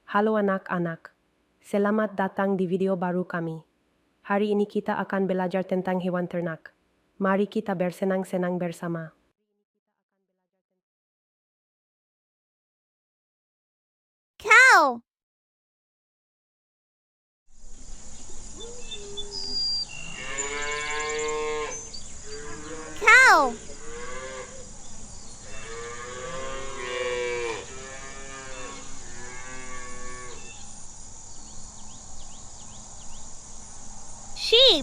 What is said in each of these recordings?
Halo anak-anak, selamat datang di video baru kami. Hari ini kita akan belajar tentang hewan ternak. Mari kita bersenang-senang bersama. Cow. Cow. Sheep.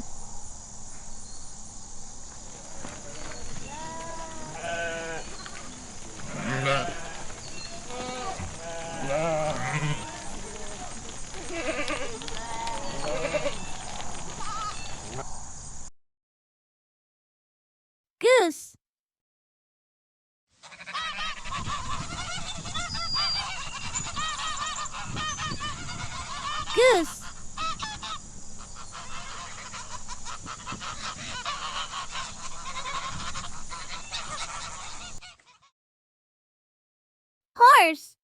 Goose. Goose. Horse.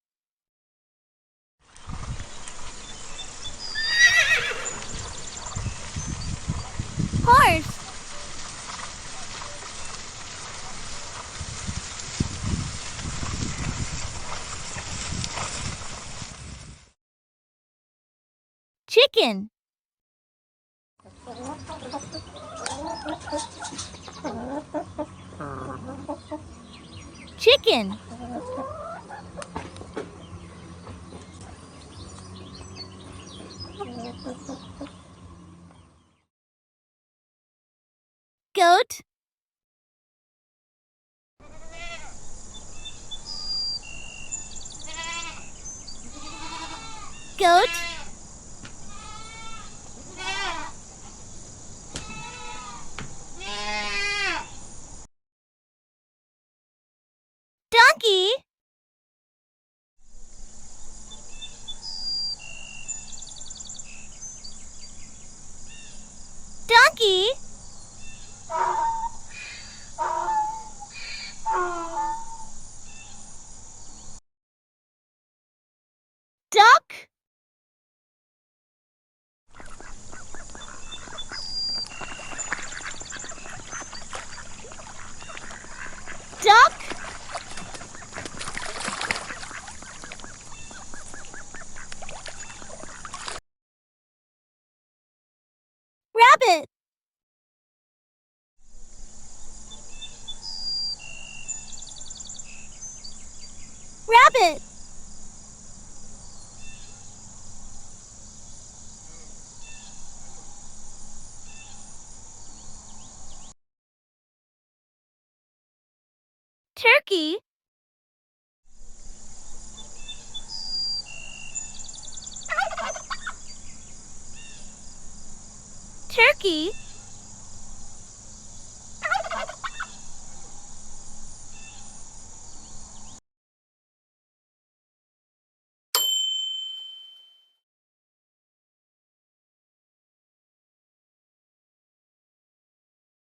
Horse. Chicken. Chicken. Goat. Goat. Donkey. Donkey. Duck. Duck. Rabbit. Rabbit. Turkey. Turkey.